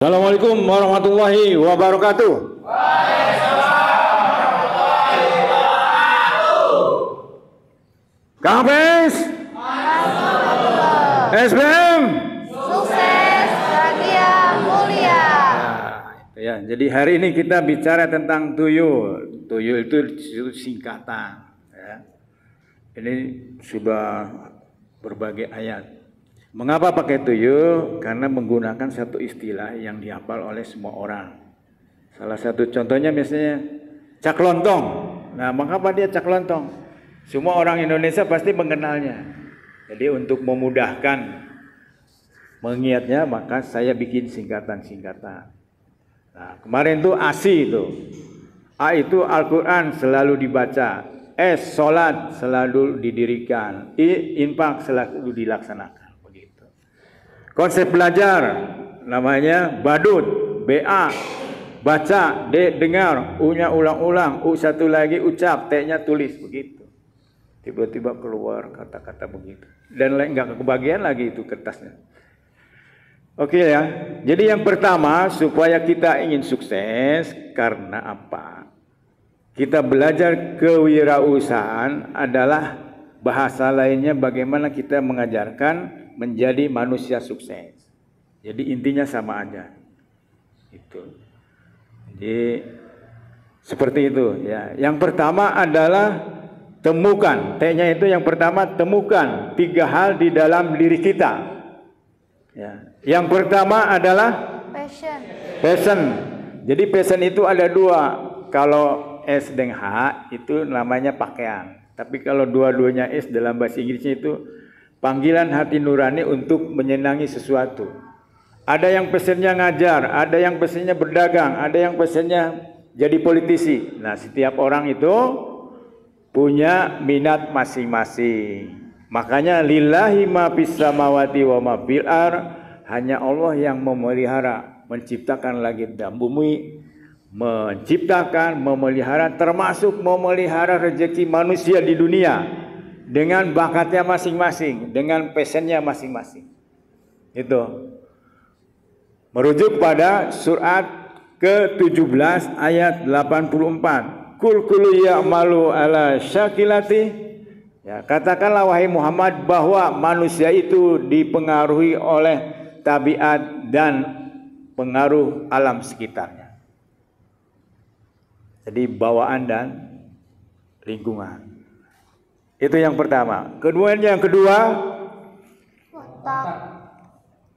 Assalamualaikum warahmatullahi wabarakatuh. Kampes, SBM, Sukses, bahagia, mulia. Ya, jadi hari ini kita bicara tentang tuyul. Tuyul itu singkatan. Ya. Ini sudah berbagai ayat. Mengapa pakai tuyul? Karena menggunakan satu istilah yang dihafal oleh semua orang. Salah satu contohnya misalnya cak lontong. Nah, mengapa dia cak lontong? Semua orang Indonesia pasti mengenalnya. Jadi untuk memudahkan mengingatnya, maka saya bikin singkatan-singkatan. Nah, kemarin tuh ASI itu. A itu Al-Quran selalu dibaca. S, sholat selalu didirikan. I, infak selalu dilaksanakan. Konsep belajar namanya badut, BA, baca, D, dengar, U-nya ulang-ulang, U satu lagi ucap, T-nya tulis, begitu. Tiba-tiba keluar kata-kata begitu. Dan nggak kebagian lagi itu kertasnya. Oke ya, jadi yang pertama supaya kita ingin sukses, karena apa? Kita belajar kewirausahaan adalah bahasa lainnya bagaimana kita mengajarkan menjadi manusia sukses. Jadi intinya sama aja. Itu. Jadi seperti itu ya. Yang pertama adalah temukan. T-nya itu yang pertama temukan 3 hal di dalam diri kita. Ya. Yang pertama adalah Passion. passion. Jadi passion itu ada 2. Kalau S dan H itu namanya pakaian. Tapi kalau dua-duanya S dalam bahasa Inggrisnya itu panggilan hati nurani untuk menyenangi sesuatu. Ada yang pesannya ngajar, ada yang pesannya berdagang, ada yang pesannya jadi politisi. Nah, setiap orang itu punya minat masing-masing. Makanya lillahi ma fis samawati wa ma fil ardh, hanya Allah yang memelihara, menciptakan langit dan bumi, menciptakan, memelihara, termasuk memelihara rezeki manusia di dunia. Dengan bakatnya masing-masing, dengan passionnya masing-masing. Itu. Merujuk pada surat ke-17 ayat 84. Kul kullu ya'malu ala syakilati. Ya, katakanlah wahai Muhammad bahwa manusia itu dipengaruhi oleh tabiat dan pengaruh alam sekitarnya. Jadi bawaan dan lingkungan. Itu yang pertama. Kemudian yang kedua,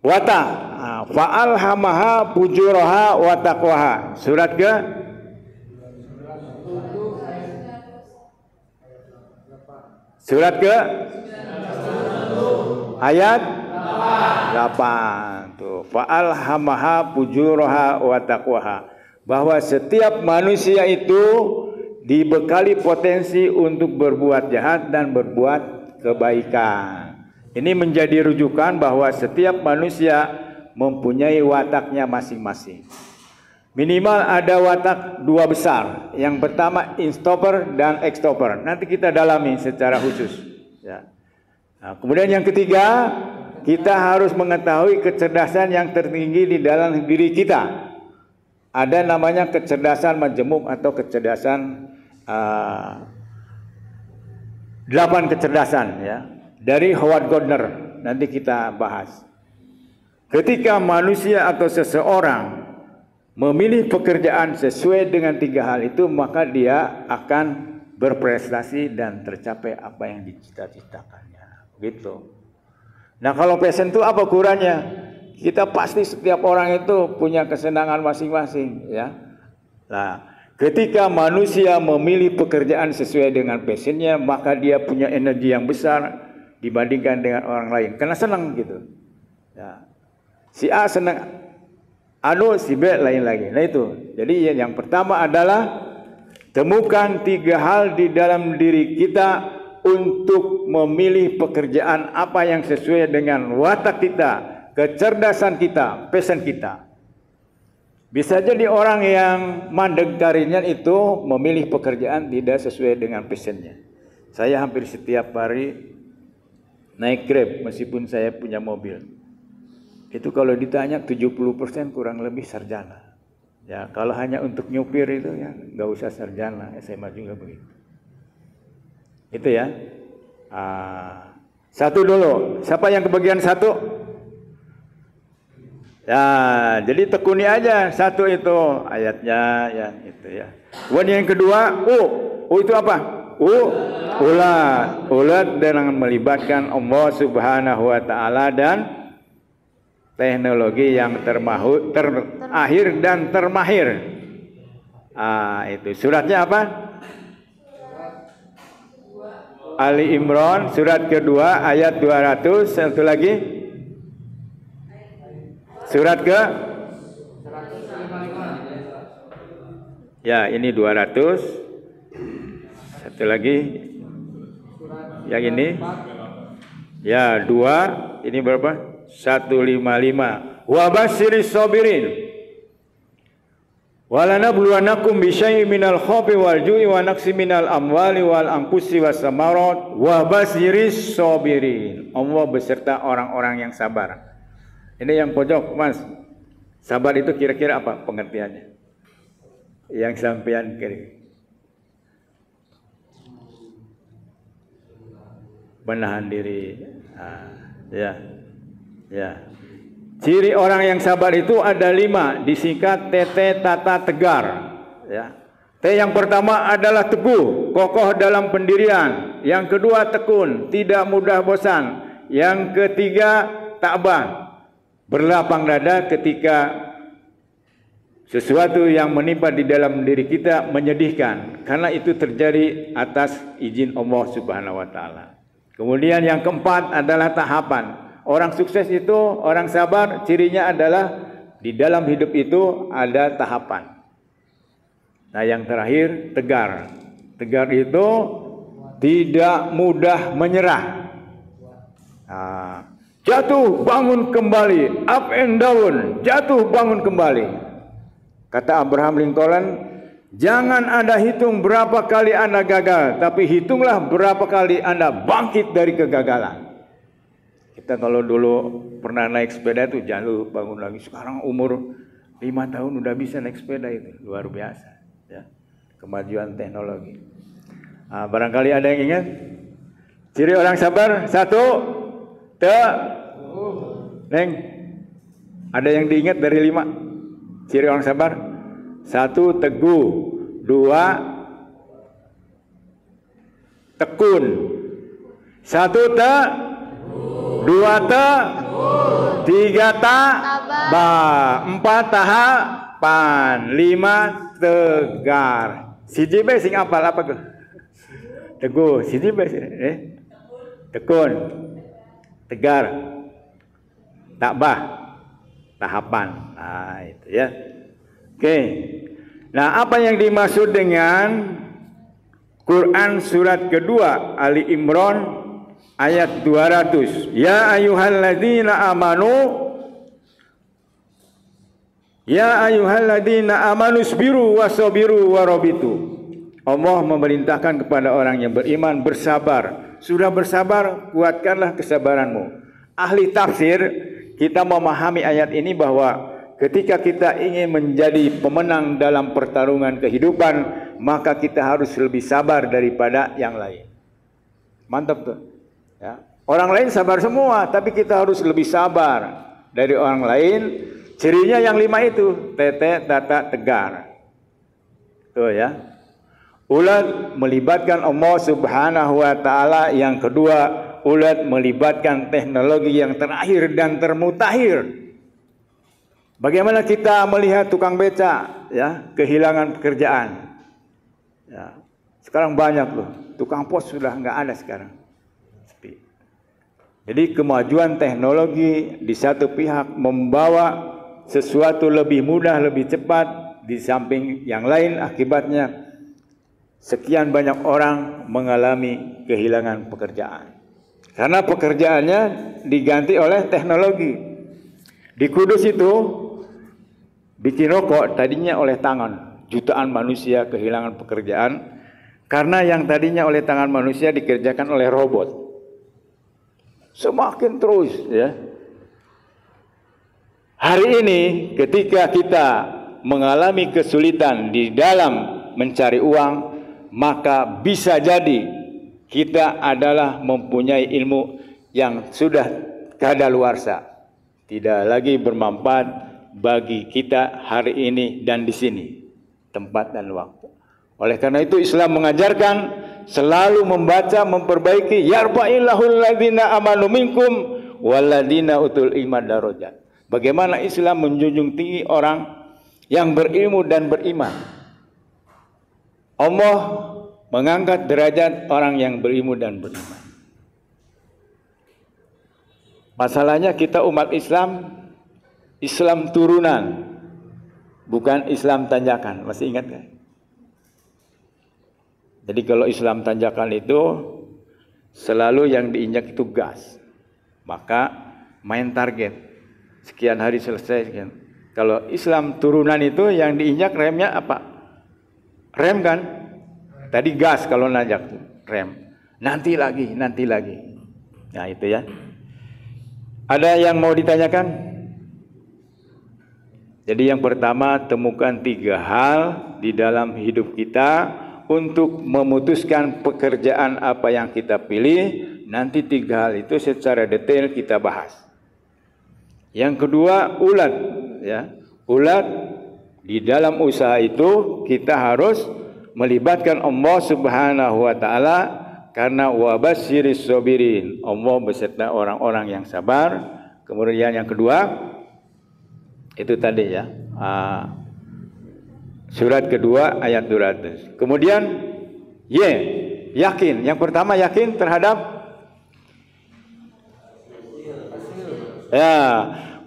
watak. Fa'alhamaha fujuraha wa taqwaha. Surat ke ayat 8. Tuh, fa'alhamaha fujuraha wa taqwaha. Bahwa setiap manusia itu dibekali potensi untuk berbuat jahat dan berbuat kebaikan. Ini menjadi rujukan bahwa setiap manusia mempunyai wataknya masing-masing. Minimal ada watak 2 besar. Yang pertama introvert dan extrovert. Nanti kita dalami secara khusus. Ya. Nah, kemudian yang ketiga, kita harus mengetahui kecerdasan yang tertinggi di dalam diri kita. Ada namanya kecerdasan majemuk atau kecerdasan 8 kecerdasan ya. Dari Howard Gardner, nanti kita bahas. Ketika manusia atau seseorang memilih pekerjaan sesuai dengan 3 hal itu, maka dia akan berprestasi dan tercapai apa yang dicita-citakannya. Gitu. Nah, kalau passion itu apa ukurannya? Kita pasti setiap orang itu punya kesenangan masing-masing ya. Nah, ketika manusia memilih pekerjaan sesuai dengan passionnya, maka dia punya energi yang besar dibandingkan dengan orang lain. Karena senang gitu. Ya. Si A senang, si B lain lagi. Nah itu. Jadi yang pertama adalah temukan 3 hal di dalam diri kita untuk memilih pekerjaan apa yang sesuai dengan watak kita, kecerdasan kita, passion kita. Bisa jadi orang yang mandeg karirnya itu memilih pekerjaan tidak sesuai dengan passionnya. Saya hampir setiap hari naik Grab meskipun saya punya mobil. Itu kalau ditanya 70% kurang lebih sarjana. Ya, kalau hanya untuk nyupir itu ya nggak usah sarjana, SMA juga begitu. Itu ya. Satu dulu. Siapa yang kebagian satu? Ya, jadi tekuni aja satu itu ayatnya ya itu ya. Kemudian yang kedua, itu apa? Ulat dengan melibatkan Allah Subhanahu wa taala dan teknologi yang terakhir dan termahir. Itu suratnya apa? Ali Imran surat kedua ayat 200. Satu lagi surat ke ya ini 200. Satu lagi yang ini ya 2. Ini berapa? 155. Wa basyiris sabirin. Walanabluwannakum bisyai'in minal khawfi wal ju'i wa naqsi minal amwali wal anfusi was samarat wa basyiris sabirin. Allah beserta orang-orang yang sabar. Ini yang pojok, Mas. Sabar itu kira-kira apa pengertiannya? Yang sampean kira. Menahan diri. Ya. Ciri orang yang sabar itu ada 5, disingkat TT Tata Tegar. Ya. T yang pertama adalah teguh, kokoh dalam pendirian. Yang kedua tekun, tidak mudah bosan. Yang ketiga tabah, berlapang dada ketika sesuatu yang menimpa di dalam diri kita menyedihkan, karena itu terjadi atas izin Allah Subhanahu wa taala. Kemudian yang keempat adalah tahapan. Orang sukses itu, orang sabar, cirinya adalah di dalam hidup itu ada tahapan. Nah, yang terakhir tegar. Tegar itu tidak mudah menyerah. Jatuh bangun kembali, up and down, jatuh bangun kembali. Kata Abraham Lincoln, jangan Anda hitung berapa kali Anda gagal, tapi hitunglah berapa kali Anda bangkit dari kegagalan. Kita kalau dulu pernah naik sepeda itu jangan bangun lagi. Sekarang umur 5 tahun udah bisa naik sepeda, itu luar biasa ya. Kemajuan teknologi. Barangkali ada yang ingat ciri orang sabar? 1, Neng, ada yang diingat dari 5 ciri orang sabar? 1, teguh. 2, tekun. 1, 2, 3, tabah. 4, tahapan. 5, tegar. Siji bae sing apal apa ke? Teguh. Siji bae tekun, tegar, tabah, tahapan. Nah, itu ya. Oke. Nah, apa yang dimaksud dengan Quran surat kedua Ali Imran ayat 200. Ya ayyuhalladzina amanu sabiru wasabiru warabitu. Allah memerintahkan kepada orang yang beriman bersabar. Sudah bersabar, kuatkanlah kesabaranmu. Ahli tafsir, kita memahami ayat ini bahwa ketika kita ingin menjadi pemenang dalam pertarungan kehidupan, maka kita harus lebih sabar daripada yang lain. Mantap tuh. Ya. Orang lain sabar semua, tapi kita harus lebih sabar dari orang lain. Cirinya yang 5 itu, TT, Tata, Tegar. Tuh ya. Ulat melibatkan Allah Subhanahu wa taala. Yang kedua, ulat melibatkan teknologi yang terakhir dan termutakhir. Bagaimana kita melihat tukang beca ya, kehilangan pekerjaan. Ya. Sekarang banyak loh, tukang pos sudah nggak ada sekarang. Jadi kemajuan teknologi di satu pihak membawa sesuatu lebih mudah, lebih cepat, di samping yang lain akibatnya sekian banyak orang mengalami kehilangan pekerjaan. Karena pekerjaannya diganti oleh teknologi. Di Kudus itu bikin rokok tadinya oleh tangan, jutaan manusia kehilangan pekerjaan karena yang tadinya oleh tangan manusia dikerjakan oleh robot. Semakin terus ya. Hari ini ketika kita mengalami kesulitan di dalam mencari uang, maka bisa jadi kita adalah mempunyai ilmu yang sudah kadaluarsa, tidak lagi bermanfaat bagi kita hari ini dan di sini, tempat dan waktu. Oleh karena itu Islam mengajarkan selalu membaca, memperbaiki, yarfa'illahul ladzina amanu minkum walladzina utul ilma darajat. Bagaimana Islam menjunjung tinggi orang yang berilmu dan beriman. Allah mengangkat derajat orang yang berilmu dan beriman. Masalahnya kita umat Islam, Islam turunan, bukan Islam tanjakan. Masih ingat kan? Jadi kalau Islam tanjakan itu selalu yang diinjak itu gas. Maka main target. Sekian hari selesai. Sekian. Kalau Islam turunan itu yang diinjak remnya apa? Rem kan? Tadi gas kalau nanjak rem. Nanti lagi. Nah itu ya. Ada yang mau ditanyakan? Jadi yang pertama, temukan 3 hal di dalam hidup kita untuk memutuskan pekerjaan apa yang kita pilih. Nanti 3 hal itu secara detail kita bahas. Yang kedua, ulat, ya. Ulat di dalam usaha itu kita harus melibatkan Allah Subhanahu wa taala, karena wabasyiris sabirin. Allah beserta orang-orang yang sabar. Kemudian yang kedua itu tadi ya. Surat kedua ayat 200. Kemudian yakin. Yang pertama yakin terhadap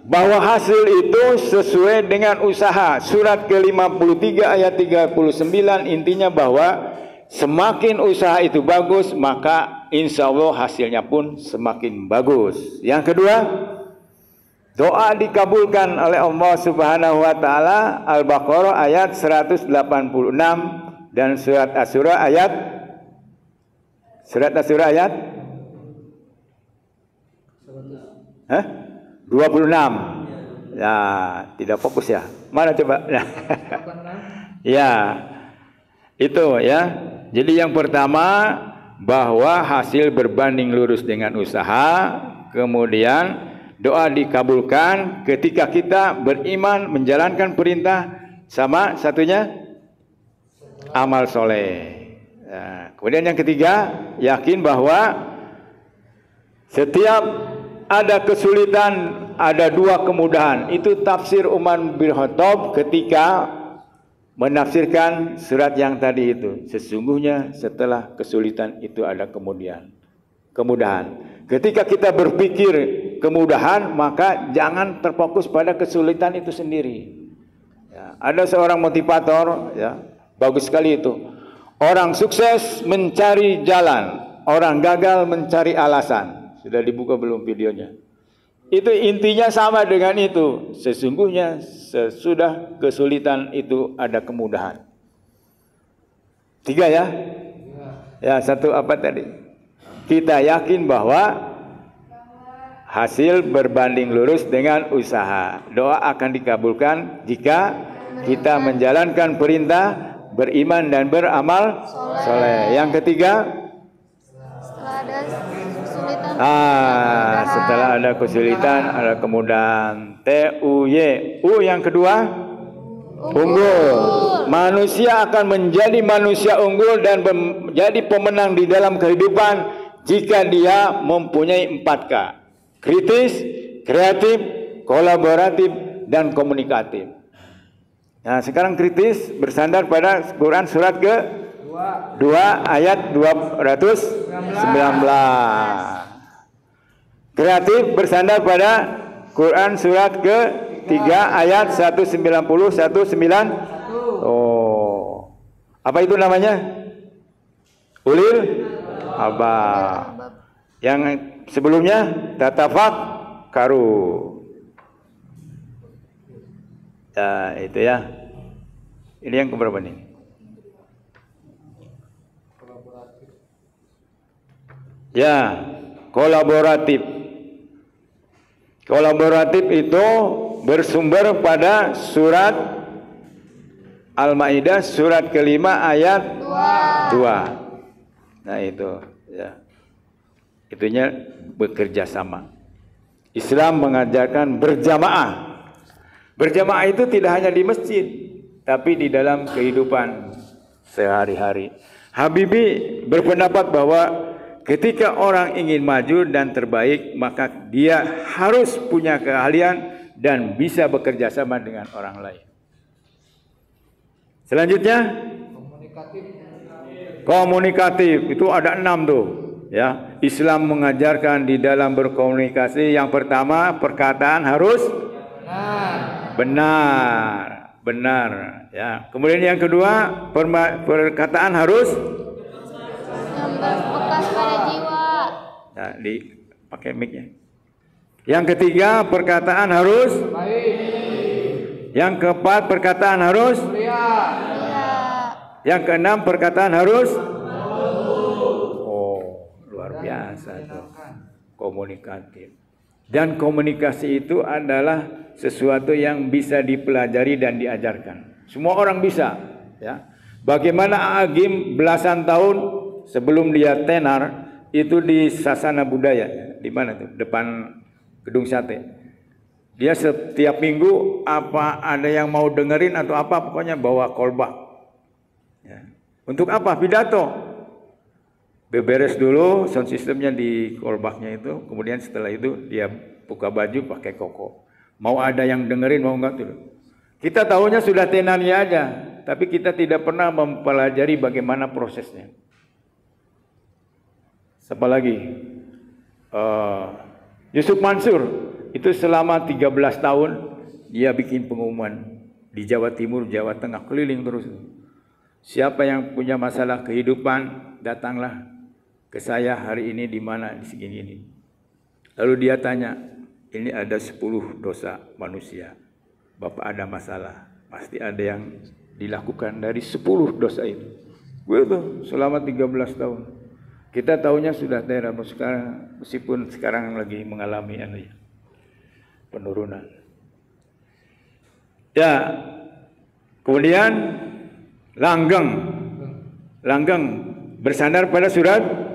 bahwa hasil itu sesuai dengan usaha. Surat ke-53 ayat 39 intinya bahwa semakin usaha itu bagus, maka insya Allah hasilnya pun semakin bagus. Yang kedua, doa dikabulkan oleh Allah Subhanahu wa taala. Al-Baqarah ayat 186 dan surat Asy-Syura ayat 26. Ya, tidak fokus ya. Mana coba? Ya. Itu ya. Jadi yang pertama bahwa hasil berbanding lurus dengan usaha, kemudian doa dikabulkan ketika kita beriman menjalankan perintah, sama satunya amal soleh. Nah, kemudian yang ketiga, yakin bahwa setiap ada kesulitan, ada 2 kemudahan. Itu tafsir Umar bin Khattab ketika menafsirkan surat yang tadi itu. Sesungguhnya setelah kesulitan itu ada kemudahan. Ketika kita berpikir kemudahan, maka jangan terfokus pada kesulitan itu sendiri. Ya, ada seorang motivator, ya, bagus sekali itu. Orang sukses mencari jalan, orang gagal mencari alasan. Sudah dibuka belum videonya? Itu intinya sama dengan itu. Sesungguhnya sesudah kesulitan itu ada kemudahan. 3 ya? Ya, 1 apa tadi? Kita yakin bahwa hasil berbanding lurus dengan usaha. Doa akan dikabulkan jika kita menjalankan perintah, beriman dan beramal soleh. Yang ketiga, setelah ada kesulitan ada kemudahan. U yang kedua, unggul. Manusia akan menjadi manusia unggul dan menjadi pemenang di dalam kehidupan jika dia mempunyai 4K. Kritis, kreatif, kolaboratif, dan komunikatif. Nah, sekarang kritis bersandar pada Quran surat ke-2 ayat 219. Kreatif bersandar pada Quran surat ke-3 ayat 190 191. Oh. Apa itu namanya? Ulil albab. Yang sebelumnya tatafakkaru. Ya, itu ya. Ini yang keberapa nih? Ya, kolaboratif. Kolaboratif itu bersumber pada surat Al-Maidah surat kelima ayat 2. Nah itu ya. Itunya bekerja sama. Islam mengajarkan berjamaah. Berjamaah itu tidak hanya di masjid, tapi di dalam kehidupan sehari-hari. Habibie berpendapat bahwa ketika orang ingin maju dan terbaik, maka dia harus punya keahlian dan bisa bekerja sama dengan orang lain. Selanjutnya, komunikatif itu ada 6 tuh. Ya, Islam mengajarkan di dalam berkomunikasi yang pertama perkataan harus benar. Ya. Kemudian yang kedua perkataan harus yang berbekas pada jiwa. Nah, pakai mic-nya. Yang ketiga perkataan harus baik. Yang keempat perkataan harus mulia. Yang keenam perkataan harus luar biasa tuh. Komunikatif. Dan komunikasi itu adalah sesuatu yang bisa dipelajari dan diajarkan. Semua orang bisa, ya. Bagaimana Agim belasan tahun sebelum dia tenar itu di Sasana Budaya, di mana tuh? Depan Gedung Sate. Dia setiap minggu apa ada yang mau dengerin atau apa pokoknya bawa kolbak. Ya. Untuk apa? Pidato. Beberes dulu sound systemnya di kolbaknya itu, kemudian setelah itu dia buka baju pakai koko. Mau ada yang dengerin mau enggak tuh. Kita tahunya sudah tenarnya aja, tapi kita tidak pernah mempelajari bagaimana prosesnya. Siapa lagi? Yusuf Mansur itu selama 13 tahun dia bikin pengumuman di Jawa Timur, Jawa Tengah, keliling terus. Siapa yang punya masalah kehidupan, datanglah ke saya hari ini di mana, di segini ini. Lalu dia tanya, ini ada 10 dosa manusia. Bapak ada masalah, pasti ada yang dilakukan dari 10 dosa itu. Gue tuh selama 13 tahun. Kita tahunya sudah daerah sekarang, meskipun sekarang lagi mengalami penurunan. Ya, kemudian langgeng bersandar pada surat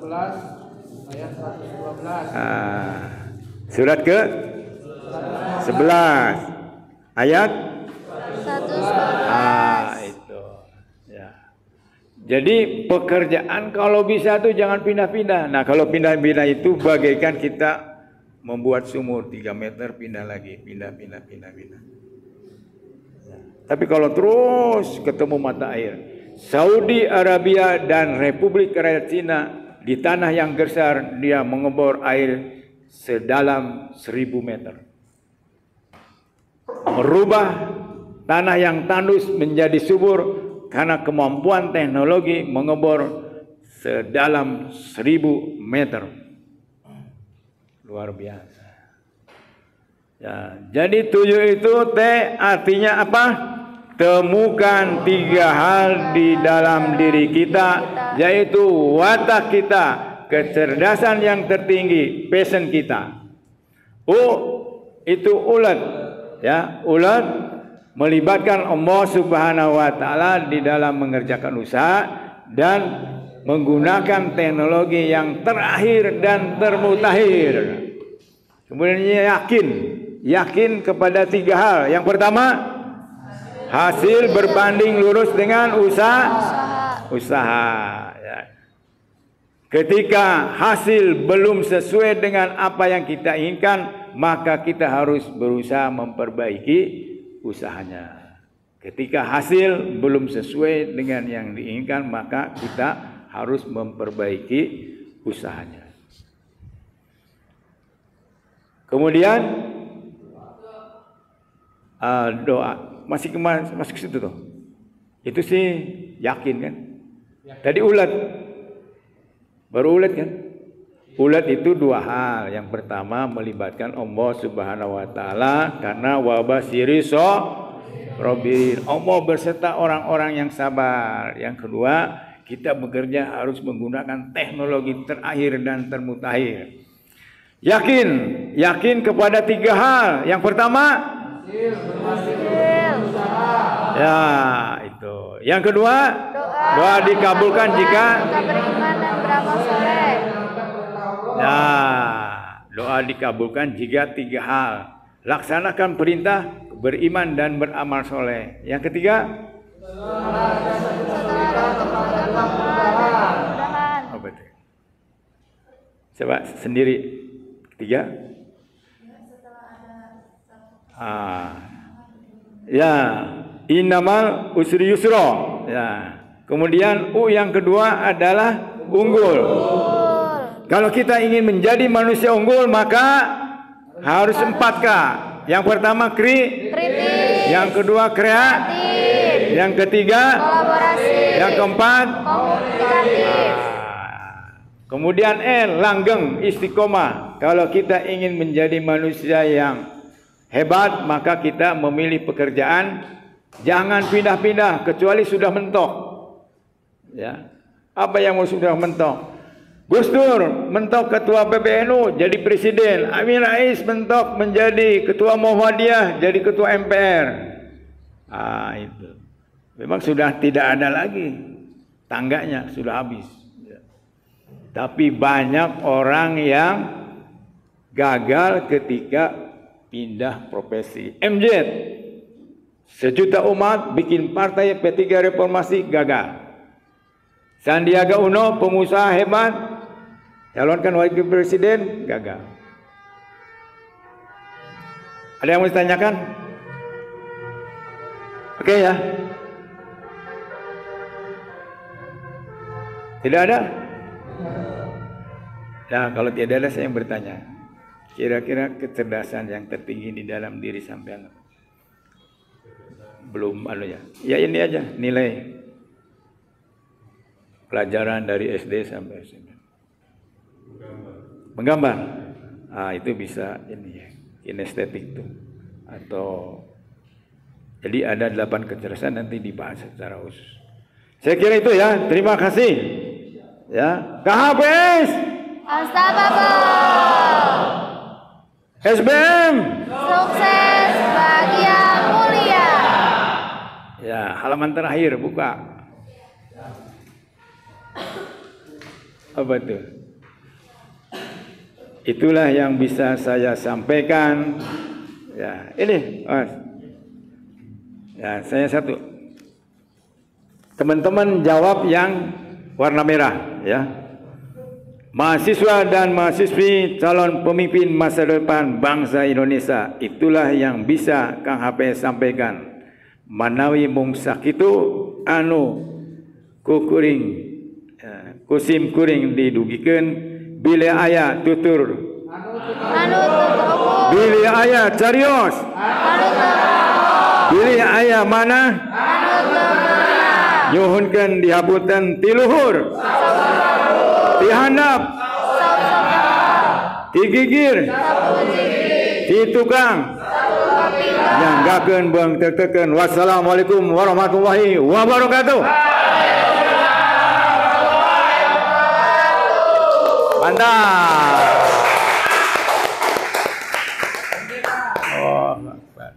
11 ayat 112. Surat ke 11 ayat 112. Itu ya. Jadi pekerjaan kalau bisa tuh jangan pindah-pindah. Nah kalau pindah-pindah itu bagaikan kita membuat sumur 3 meter pindah lagi, pindah. Ya. Tapi kalau terus ketemu mata air, Saudi Arabia dan Republik Rakyat Cina di tanah yang gersar dia mengebor air sedalam 1000 meter. Merubah tanah yang tandus menjadi subur karena kemampuan teknologi mengebor sedalam 1000 meter. Luar biasa. Ya, jadi 7 itu artinya apa? Temukan 3 hal di dalam diri kita, yaitu watak kita, kecerdasan yang tertinggi, passion kita. Itu ulet, ya, ulet melibatkan Allah Subhanahu wa taala di dalam mengerjakan usaha dan menggunakan teknologi yang terakhir dan termutakhir. Kemudian yakin kepada 3 hal. Yang pertama, hasil berbanding lurus dengan usaha. Ya. Ketika hasil belum sesuai dengan apa yang kita inginkan, maka kita harus berusaha memperbaiki usahanya. Ketika hasil belum sesuai dengan yang diinginkan, maka kita harus memperbaiki usahanya. Kemudian doa. Masih ke situ tuh. Itu sih yakin kan. Tadi ulet. Baru ulet kan. Ulet itu 2 hal. Yang pertama melibatkan Allah Subhanahu wa taala karena wabasiri Robin. Allah berserta orang-orang yang sabar. Yang kedua, kita bekerja harus menggunakan teknologi terakhir dan termutakhir. Yakin kepada 3 hal. Yang pertama, ya itu. Yang kedua, doa dikabulkan jika beriman dan beramal soleh. Ya, doa dikabulkan jika 3 hal. Laksanakan perintah, beriman dan beramal soleh. Yang ketiga, apa itu? Coba sendiri. Ketiga. Ya, innamal usri yusra. Ya. Kemudian yang kedua adalah unggul. Kalau kita ingin menjadi manusia unggul, maka harus 4K. Yang pertama kritis, yang kedua kreatif, yang ketiga kolaborasi, yang keempat komunikatif. Kemudian langgeng, istiqomah. Kalau kita ingin menjadi manusia yang hebat, maka kita memilih pekerjaan, jangan pindah-pindah kecuali sudah mentok. Ya, apa yang sudah mentok? Gus Dur mentok ketua PBNU jadi presiden, Amin Rais mentok menjadi ketua Muhammadiyah jadi ketua MPR. Itu memang sudah tidak ada lagi, tangganya sudah habis. Tapi banyak orang yang gagal ketika pindah profesi. MZ, sejuta umat bikin partai P3 Reformasi, gagal. Sandiaga Uno, pengusaha hebat, calonkan wakil presiden, gagal. Ada yang mau ditanyakan? Oke ya. Tidak ada? Nah, kalau tidak ada, saya yang bertanya. Kira-kira kecerdasan yang tertinggi di dalam diri sampean belum ya? Ya ini aja nilai pelajaran dari SD sampai SMP. Menggambar. Itu bisa ini ya, kinestetik itu. Atau jadi ada 8 kecerdasan, nanti dibahas secara khusus. Saya kira itu ya. Terima kasih. Ya, KHPS. Astagfirullah. SBM. Sukses, bahagia, mulia. Ya, halaman terakhir buka. Apa itu? Itulah yang bisa saya sampaikan. Ya, ini, Mas. Ya, saya satu. Teman-teman jawab yang warna merah, ya. Mahasiswa dan mahasiswi calon pemimpin masa depan bangsa Indonesia, itulah yang bisa Kang HP sampaikan. Manawi mungsak itu anu kukuring kusim kuring didugikan bila aya tutur bila aya carios bila aya mana nyuhunkeun dihapunten ti luhur ti handap ti gigir ti tukang nyanggakeun beung teu-teukeun. Wassalamualaikum warahmatullahi wabarakatuh. Mantap. Oh, Akbar.